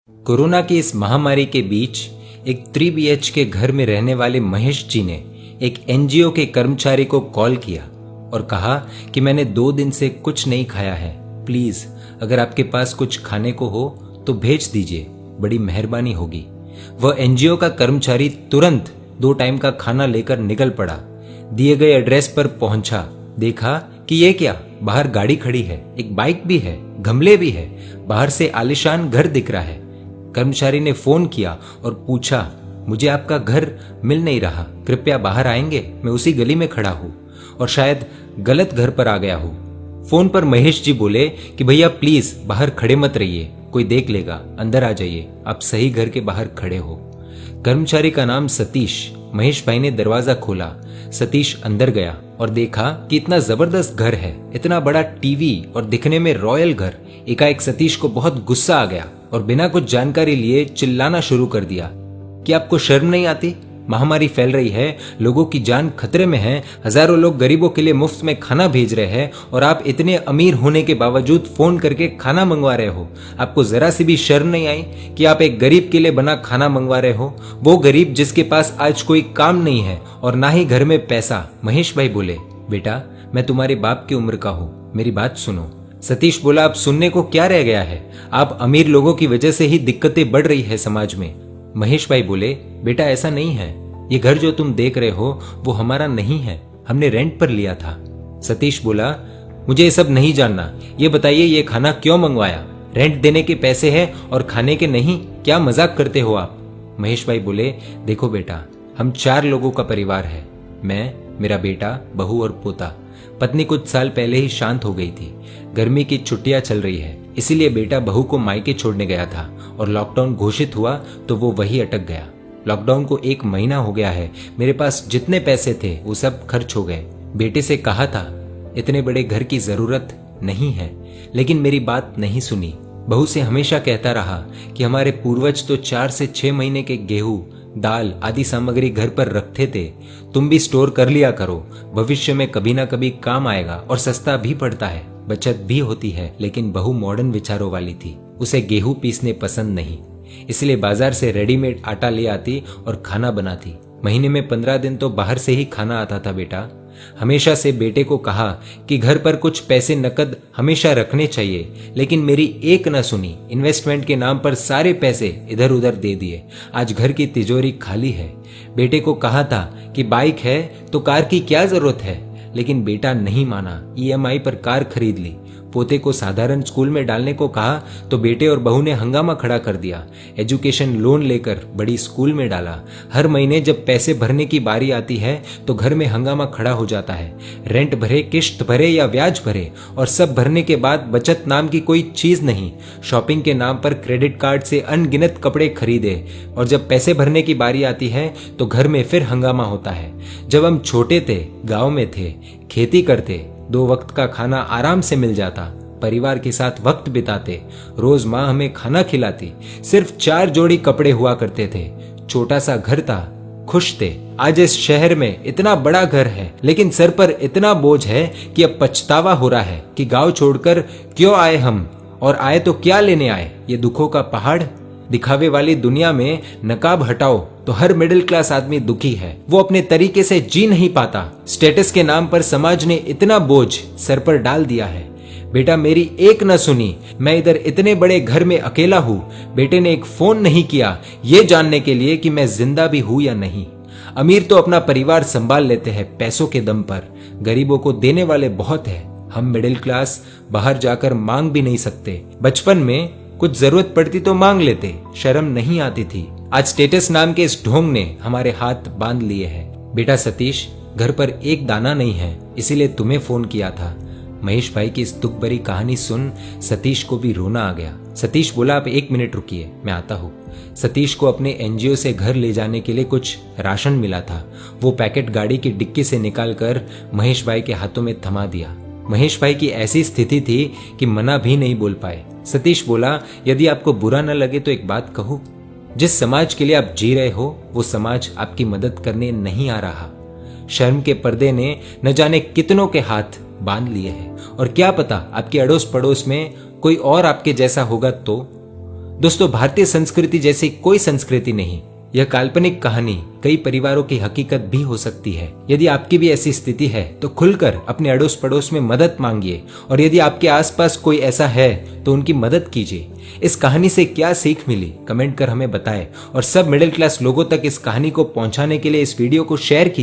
Corona की इस महामारी के बीच एक 3 BHK के घर में रहने वाले महेश जी ने एक NGO के कर्मचारी को कॉल किया और कहा कि मैंने 2 दिन से कुछ नहीं खाया है, प्लीज अगर आपके पास कुछ खाने को हो तो भेज दीजिए, बड़ी मेहरबानी होगी। वह NGO का कर्मचारी तुरंत 2 टाइम का खाना लेकर निकल पड़ा। दिए गए एड्रेस पर पहुंचा, देखा कि ये क्या, बाहर गाड़ी खड़ी है, एक बाइक भी है, गमले भी है, बाहर से आलीशान घर दिख रहा है। कर्मचारी ने फोन किया और पूछा, मुझे आपका घर मिल नहीं रहा, कृपया बाहर आएंगे, मैं उसी गली में खड़ा हूं और शायद गलत घर पर आ गया हूं। फोन पर महेश जी बोले कि भैया प्लीज बाहर खड़े मत रहिए, कोई देख लेगा, अंदर आ जाइए, आप सही घर के बाहर खड़े हो। कर्मचारी का नाम सतीश। महेश भाई ने दरवाजा खोला, सतीश अंदर गया और देखा कि इतना जबरदस्त घर है, इतना बड़ा टीवी और दिखने में रॉयल घर। एकाएक सतीश को बहुत गुस्सा आ गया और बिना कुछ जानकारी लिए चिल्लाना शुरू कर दिया कि आपको शर्म नहीं आती? महामारी फैल रही है, लोगों की जान खतरे में है, हजारों लोग गरीबों के लिए मुफ्त में खाना भेज रहे हैं और आप इतने अमीर होने के बावजूद फोन करके खाना मंगवा रहे हो। आपको जरा सी भी शर्म नहीं आई कि आप एक गरीब के लिए बना खाना मंगवा रहे हो, वो गरीब जिसके पास आज कोई काम नहीं है और ना ही घर में पैसा। महेश भाई बोले, बेटा मैं तुम्हारे बाप की उम्र का हूँ, मेरी बात सुनो। सतीश बोला, अब सुनने को क्या रह गया है, आप अमीर लोगों की वजह से ही दिक्कतें बढ़ रही है समाज में। महेश भाई बोले, बेटा ऐसा नहीं है, ये घर जो तुम देख रहे हो वो हमारा नहीं है, हमने रेंट पर लिया था। सतीश बोला, मुझे ये सब नहीं जानना, ये बताइए ये खाना क्यों मंगवाया? रेंट देने के पैसे हैं और खाने के नहीं, क्या मजाक करते हो आप? महेश भाई बोले, देखो बेटा, हम 4 लोगों का परिवार है, मैं, मेरा बेटा, बहू और पोता। पत्नी कुछ साल पहले ही शांत हो गई थी। गर्मी की छुट्टियां चल रही है, इसीलिए बेटा बहू को मायके छोड़ने गया था और लॉकडाउन घोषित हुआ तो वो वही अटक गया। लॉकडाउन को 1 महीना हो गया है, मेरे पास जितने पैसे थे वो सब खर्च हो गए। बेटे से कहा था इतने बड़े घर की जरूरत नहीं है, लेकिन मेरी बात नहीं सुनी। बहू से हमेशा कहता रहा कि हमारे पूर्वज तो 4 से 6 महीने के गेहूं, दाल आदि सामग्री घर पर रखते थे, तुम भी स्टोर कर लिया करो, भविष्य में कभी ना कभी काम आएगा और सस्ता भी पड़ता है, बचत भी होती है। लेकिन बहू मॉडर्न विचारों वाली थी, उसे गेहूं पीसने पसंद नहीं, इसलिए बाजार से रेडीमेड आटा ले आती और खाना बनाती। महीने में 15 दिन तो बाहर से ही खाना आता था। बेटा हमेशा से बेटे को कहा कि घर पर कुछ पैसे नकद हमेशा रखने चाहिए, लेकिन मेरी एक न सुनी। इन्वेस्टमेंट के नाम पर सारे पैसे इधर उधर दे दिए, आज घर की तिजोरी खाली है। बेटे को कहा था कि बाइक है तो कार की क्या जरूरत है, लेकिन बेटा नहीं माना, EMI पर कार खरीद ली। पोते को साधारण स्कूल में डालने को कहा तो बेटे और बहू ने हंगामा खड़ा कर दिया। एजुकेशन लोन लेकर बड़ी स्कूल में डाला। हर महीने जब पैसे भरने की बारी आती है तो घर में हंगामा खड़ा हो जाता है। रेंट भरे, किश्त भरे या ब्याज भरे, और सब भरने के बाद बचत नाम की कोई चीज नहीं। शॉपिंग के नाम पर क्रेडिट कार्ड से अनगिनत कपड़े खरीदे, और जब पैसे भरने की बारी आती है तो घर में फिर हंगामा होता है। जब हम छोटे थे, गाँव में थे, खेती करते, 2 वक्त का खाना आराम से मिल जाता, परिवार के साथ वक्त बिताते, रोज माँ हमें खाना खिलाती, सिर्फ 4 जोड़ी कपड़े हुआ करते थे, छोटा सा घर था, खुश थे। आज इस शहर में इतना बड़ा घर है, लेकिन सर पर इतना बोझ है कि अब पछतावा हो रहा है कि गांव छोड़कर क्यों आए हम, और आए तो क्या लेने आए, ये दुखों का पहाड़। दिखावे वाली दुनिया में नकाब हटाओ तो हर मिडिल क्लास आदमी दुखी है, वो अपने तरीके से जी नहीं पाता। स्टेटस के नाम पर समाज ने इतना बोझ सर पर डाल दिया है। बेटा मेरी एक न सुनी, मैं इधर इतने बड़े घर में अकेला हूँ। बेटे ने एक फोन नहीं किया ये जानने के लिए कि मैं जिंदा भी हूँ या नहीं। अमीर तो अपना परिवार संभाल लेते हैं पैसों के दम पर, गरीबों को देने वाले बहुत है। हम मिडिल क्लास बाहर जाकर मांग भी नहीं सकते। बचपन में कुछ जरूरत पड़ती तो मांग लेते, शर्म नहीं आती थी। आज स्टेटस नाम के इस ढोंग ने हमारे हाथ बांध लिए हैं। बेटा सतीश, घर पर एक दाना नहीं है, इसीलिए तुम्हें फोन किया था। महेश भाई की इस दुख भरी कहानी सुन सतीश को भी रोना आ गया। सतीश बोला, आप 1 मिनट रुकिए, मैं आता हूँ। सतीश को अपने NGO से घर ले जाने के लिए कुछ राशन मिला था, वो पैकेट गाड़ी की डिक्की से निकालकर महेश भाई के हाथों में थमा दिया। महेश भाई की ऐसी स्थिति थी कि मना भी नहीं बोल पाए। सतीश बोला, यदि आपको बुरा न लगे तो एक बात कहूं, जिस समाज के लिए आप जी रहे हो वो समाज आपकी मदद करने नहीं आ रहा। शर्म के पर्दे ने न जाने कितनों के हाथ बांध लिए हैं, और क्या पता आपके अड़ोस पड़ोस में कोई और आपके जैसा होगा तो। दोस्तों, भारतीय संस्कृति जैसी कोई संस्कृति नहीं। यह काल्पनिक कहानी कई परिवारों की हकीकत भी हो सकती है। यदि आपकी भी ऐसी स्थिति है तो खुलकर अपने अड़ोस पड़ोस में मदद मांगिए, और यदि आपके आसपास कोई ऐसा है तो उनकी मदद कीजिए। इस कहानी से क्या सीख मिली कमेंट कर हमें बताएं, और सब मिडिल क्लास लोगों तक इस कहानी को पहुंचाने के लिए इस वीडियो को शेयर कीजिए।